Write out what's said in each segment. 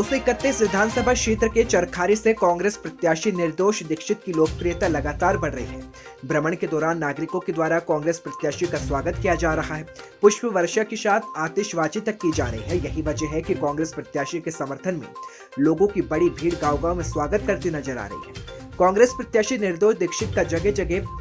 231 विधानसभा क्षेत्र के चरखारी से कांग्रेस प्रत्याशी निर्दोष दीक्षित की लोकप्रियता लगातार बढ़ रही है। भ्रमण के दौरान नागरिकों के द्वारा कांग्रेस प्रत्याशी का स्वागत किया जा रहा है। पुष्प वर्षा के साथ आतिशबाजी तक की जा रही है। यही वजह है कि कांग्रेस प्रत्याशी के समर्थन में लोगों की बड़ी भीड़ गांव-गांव में स्वागत करती नजर आ रही है। कांग्रेस प्रत्याशी निर्दोष दीक्षित का जगह जगह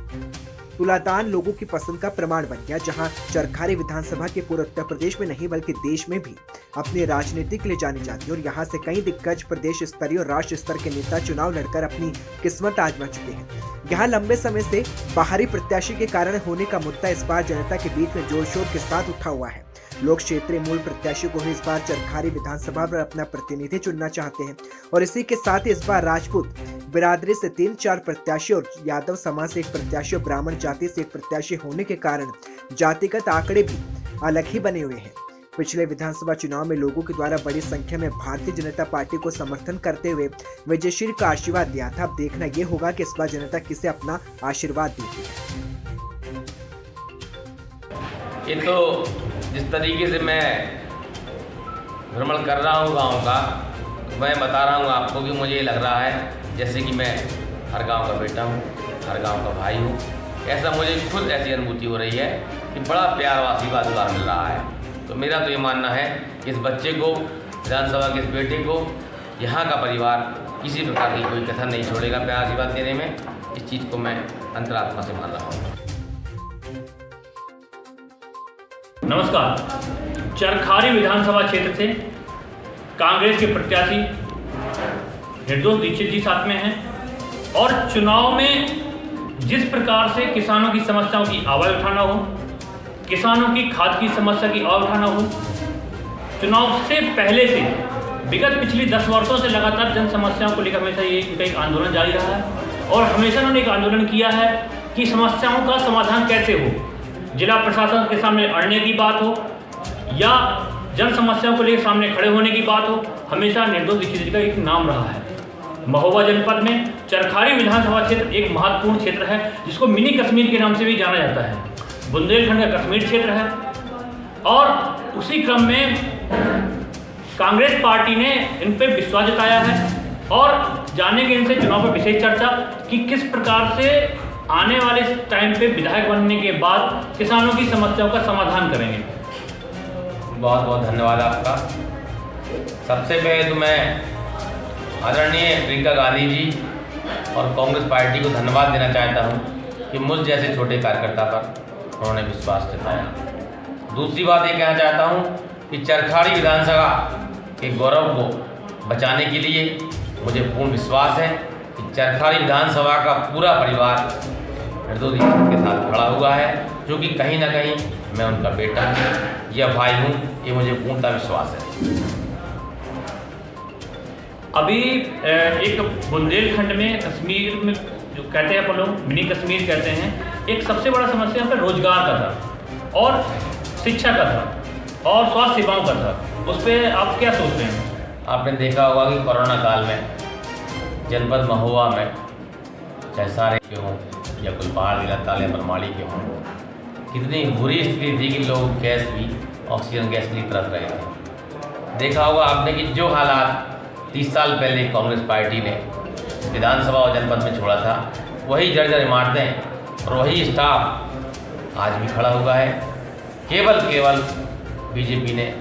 तुलादान लोगों की पसंद का प्रमाण बन गया। जहां चरखारी विधानसभा के पूरे उत्तर प्रदेश में नहीं बल्कि देश में भी अपनी राजनीति के लिए जानी जाती है और यहां से कई दिग्गज प्रदेश स्तरीय और राष्ट्र स्तर के नेता चुनाव लड़कर अपनी किस्मत आजमा चुके हैं। यहां लंबे समय से बाहरी प्रत्याशी के कारण होने का मुद्दा इस बार जनता के बीच में जोर शोर के साथ उठा हुआ है। लोग क्षेत्रीय मूल प्रत्याशी को ही इस बार चरखारी विधानसभा पर अपना प्रतिनिधि चुनना चाहते हैं और इसी के साथ ही इस बार राजपूत बिरादरी से 3-4 प्रत्याशी और यादव समाज से एक प्रत्याशी और ब्राह्मण जाति से एक प्रत्याशी होने के कारण जातिगत आंकड़े भी अलग ही बने हुए हैं। पिछले विधानसभा चुनाव में लोगों के द्वारा बड़ी संख्या में भारतीय जनता पार्टी को समर्थन करते हुए विजयश्री का आशीर्वाद दिया था। अब देखना यह होगा कि इस बार जनता किसे अपना आशीर्वाद देती है। ये तो जिस तरीके से मैं भ्रमण कर रहा हूँ गांव का, मैं बता रहा हूँ आपको कि मुझे लग रहा है जैसे कि मैं हर गांव का बेटा हूँ, हर गांव का भाई हूँ। ऐसा मुझे खुद ऐसी अनुभूति हो रही है कि बड़ा प्यार व आशीर्वाद दुलार मिल रहा है। तो मेरा तो ये मानना है कि इस बच्चे को, विधानसभा के इस बेटे को, यहाँ का परिवार किसी प्रकार की कोई कसर नहीं छोड़ेगा प्यार आशीर्वाद देने में। इस चीज़ को मैं अंतरात्मा से मान रहा हूँ। नमस्कार। चरखारी विधानसभा क्षेत्र से कांग्रेस के प्रत्याशी निर्दोष दीक्षित जी साथ में हैं और चुनाव में जिस प्रकार से किसानों की समस्याओं की आवाज़ उठाना हो, किसानों की खाद की समस्या की आवाज़ उठाना हो, चुनाव से पहले से विगत पिछली 10 वर्षों से लगातार जन समस्याओं को लेकर हमेशा ये इनका एक आंदोलन जारी रहा है और हमेशा उन्होंने एक आंदोलन किया है कि समस्याओं का समाधान कैसे हो। जिला प्रशासन के सामने अड़ने की बात हो या जन समस्याओं को लेकर सामने खड़े होने की बात हो, हमेशा निर्दोष दीक्षित जी का एक नाम रहा है। महोबा जनपद में चरखारी विधानसभा क्षेत्र एक महत्वपूर्ण क्षेत्र है जिसको मिनी कश्मीर के नाम से भी जाना जाता है। बुंदेलखंड का कश्मीर क्षेत्र है और उसी क्रम में कांग्रेस पार्टी ने इन पर विश्वास जताया है और जानेंगे इनसे चुनाव पर विशेष चर्चा कि किस प्रकार से आने वाले टाइम पे विधायक बनने के बाद किसानों की समस्याओं का समाधान करेंगे। बहुत बहुत धन्यवाद आपका। सबसे पहले तो मैं आदरणीय प्रियंका गांधी जी और कांग्रेस पार्टी को धन्यवाद देना चाहता हूं कि मुझ जैसे छोटे कार्यकर्ता पर उन्होंने विश्वास जताया। दूसरी बात ये कहना चाहता हूं कि चरखारी विधानसभा के गौरव को बचाने के लिए मुझे पूर्ण विश्वास है कि चरखारी विधानसभा का पूरा परिवार निर्दोष दीक्षित के साथ खड़ा हुआ है, जो कि कहीं ना कहीं मैं उनका बेटा हूँ या भाई हूँ, ये मुझे पूर्णतः विश्वास है। अभी एक बुंदेलखंड में कश्मीर में जो कहते हैं अपन लोग मिनी कश्मीर कहते हैं, एक सबसे बड़ा समस्या पर रोजगार का था और शिक्षा का था और स्वास्थ्य सेवाओं का था। उस पर आप क्या सोचते हैं? आपने देखा होगा कि कोरोना काल में जनपद महोबा में चाहे सारे के हों या कोई पहाड़ जिला ताले बरमाड़ी के हों, कितनी बुरी स्थिति थी कि लोग गैस भी, ऑक्सीजन गैस भी तरस रहे थे। देखा होगा आपने कि जो हालात 30 साल पहले कांग्रेस पार्टी ने विधानसभा और जनपद में छोड़ा था, वही जर्जर इमारतें और वही स्टाफ आज भी खड़ा हुआ है। केवल बीजेपी ने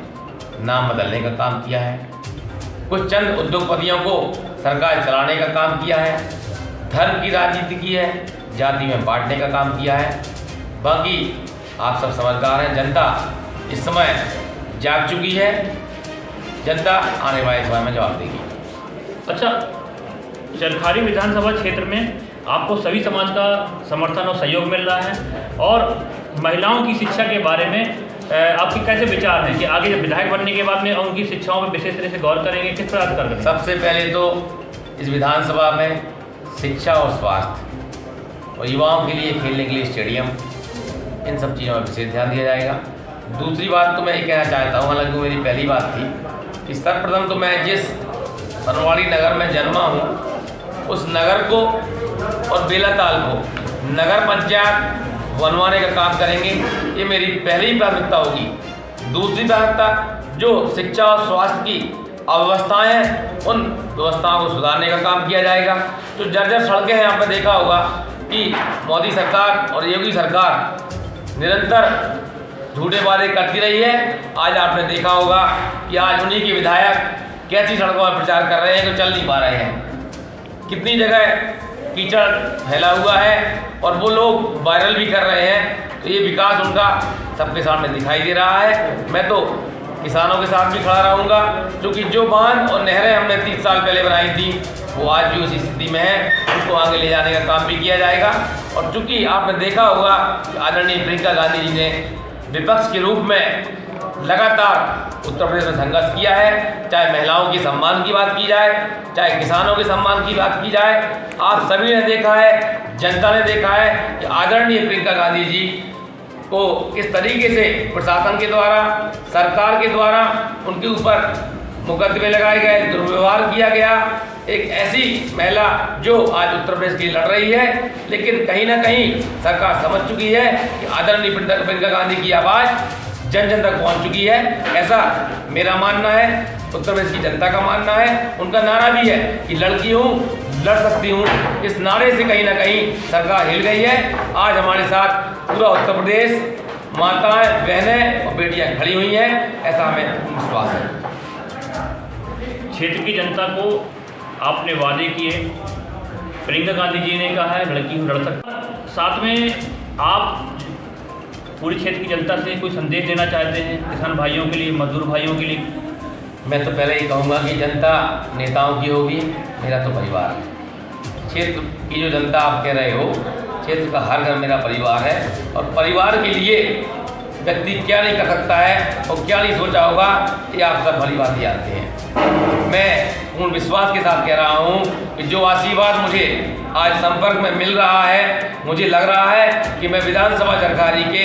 नाम बदलने का काम किया है, कुछ चंद उद्योगपतियों को सरकार चलाने का काम किया है, धर्म की राजनीति की है, जाति में बांटने का काम किया है। बाकी आप सब समझदार हैं। जनता इस समय जाग चुकी है, जनता आने वाले समय में जवाब देगी। अच्छा, चरखारी विधानसभा क्षेत्र में आपको सभी समाज का समर्थन और सहयोग मिल रहा है और महिलाओं की शिक्षा के बारे में आपके कैसे विचार हैं कि आगे जब विधायक बनने के बाद में उनकी शिक्षाओं पर विशेष तरह से गौर करेंगे, किस प्रकार करेंगे? सबसे पहले तो इस विधानसभा में शिक्षा और स्वास्थ्य और युवाओं के लिए खेलने के लिए स्टेडियम, इन सब चीज़ों में विशेष ध्यान दिया जाएगा। दूसरी बात तो मैं ये कहना चाहता हूँ, हालांकि मेरी पहली बात थी कि सर्वप्रथम तो मैं जिस बनवाड़ी नगर में जन्मा हूँ उस नगर को और बेलाताल को नगर पंचायत बनवाने का काम करेंगे, ये मेरी पहली प्राथमिकता होगी। दूसरी प्राथमिकता जो शिक्षा और स्वास्थ्य की अव्यवस्थाएं हैं उन व्यवस्थाओं को सुधारने का काम किया जाएगा। जो जर्जर सड़कें हैं, आपने देखा होगा कि मोदी सरकार और योगी सरकार निरंतर झूठे वादे करती रही है। आज आपने देखा होगा कि आज उन्हीं के विधायक कैसी सड़कों पर प्रचार कर रहे हैं, तो चल नहीं पा रहे हैं। कितनी जगह कीचड़ फैला हुआ है और वो लोग वायरल भी कर रहे हैं। तो ये विकास उनका सबके सामने दिखाई दे रहा है। मैं तो किसानों के साथ भी खड़ा रहूँगा, क्योंकि जो बांध और नहरें हमने 30 साल पहले बनाई थी वो आज भी उसी स्थिति में है। उनको आगे ले जाने का काम भी किया जाएगा। और चूँकि आपने देखा होगा कि आदरणीय प्रियंका गांधी जी ने विपक्ष के रूप में लगातार उत्तर प्रदेश में संघर्ष किया है, चाहे महिलाओं के सम्मान की बात की जाए, चाहे किसानों के सम्मान की बात की जाए। आप सभी ने देखा है, जनता ने देखा है कि आदरणीय प्रियंका गांधी जी को किस तरीके से प्रशासन के द्वारा, सरकार के द्वारा उनके ऊपर मुकदमे लगाए गए, दुर्व्यवहार किया गया। एक ऐसी महिला जो आज उत्तर प्रदेश के लिए लड़ रही है, लेकिन कहीं ना कहीं सरकार समझ चुकी है कि आदरणीय प्रियंका गांधी की आवाज़ जन जन तक पहुंच चुकी है। ऐसा मेरा मानना है, उत्तर प्रदेश की जनता का मानना है। उनका नारा भी है कि लड़की हूँ, लड़ सकती हूँ। इस नारे से कहीं ना कहीं सरकार हिल गई है। आज हमारे साथ पूरा उत्तर प्रदेश, माताएं, बहनें और बेटियां खड़ी हुई हैं, ऐसा हमें विश्वास है। क्षेत्र की जनता को आपने वादे किए, प्रियंका गांधी जी ने कहा है लड़की हूँ, लड़ सकती। साथ में आप पूरे क्षेत्र की जनता से कोई संदेश देना चाहते हैं, किसान भाइयों के लिए, मजदूर भाइयों के लिए? मैं तो पहले ही कहूँगा कि जनता नेताओं की होगी, मेरा तो परिवार है। क्षेत्र की जो जनता आप कह रहे हो, क्षेत्र का हर घर मेरा परिवार है। और परिवार के लिए व्यक्ति क्या नहीं कर सकता है और क्या नहीं सोचा होगा, ये आप सब भली बात जानते हैं। मैं पूर्ण विश्वास के साथ कह रहा हूँ कि जो आशीर्वाद मुझे आज संपर्क में मिल रहा है, मुझे लग रहा है कि मैं विधानसभा चरखारी के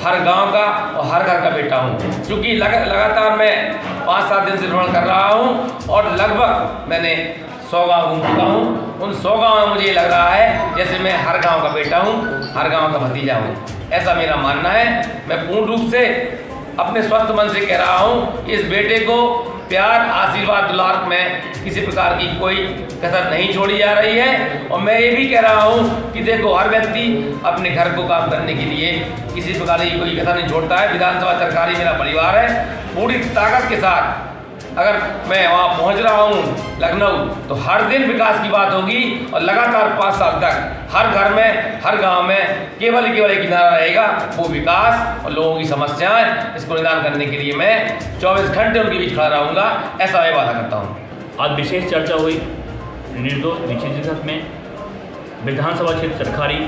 हर गांव का और हर घर का बेटा हूं। क्योंकि लगातार मैं 5-7 दिन से भ्रमण कर रहा हूं और लगभग मैंने 100 गाँव घूम चुका हूं। उन 100 गाँव में मुझे लग रहा है जैसे मैं हर गाँव का बेटा हूँ, हर गाँव का भतीजा हूँ। ऐसा मेरा मानना है। मैं पूर्ण रूप से अपने स्वस्थ मन से कह रहा हूँ, इस बेटे को प्यार, आशीर्वाद, दुलार में किसी प्रकार की कोई कसर नहीं छोड़ी जा रही है। और मैं ये भी कह रहा हूँ कि देखो, हर व्यक्ति अपने घर को काम करने के लिए किसी प्रकार की कोई कसर नहीं छोड़ता है। विधानसभा सरकारी मेरा परिवार है। पूरी ताकत के साथ अगर मैं वहाँ पहुँच रहा हूँ लखनऊ, तो हर दिन विकास की बात होगी और लगातार 5 साल तक हर घर में, हर गांव में केवल एक किनारा रहेगा, वो विकास और लोगों की समस्याएं, इसको निदान करने के लिए मैं 24 घंटे उनके बीच खड़ा रहूँगा, ऐसा मैं वादा करता हूँ। आज विशेष चर्चा हुई निर्दोष दीक्षित जी साथ में विधानसभा क्षेत्र चरखारी।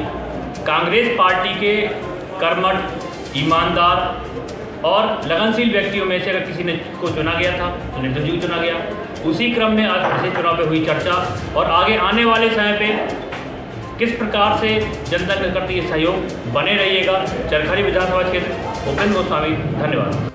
कांग्रेस पार्टी के कर्मठ, ईमानदार और लगनशील व्यक्तियों में से अगर किसी ने को चुना गया था तो निर्दोष जी को चुना गया। उसी क्रम में आज विशेष चुनाव पे हुई चर्चा और आगे आने वाले समय पे किस प्रकार से जनता के प्रति सहयोग बने रहिएगा। चरखारी विधानसभा क्षेत्र, उपेंद्र गोस्वामी, धन्यवाद।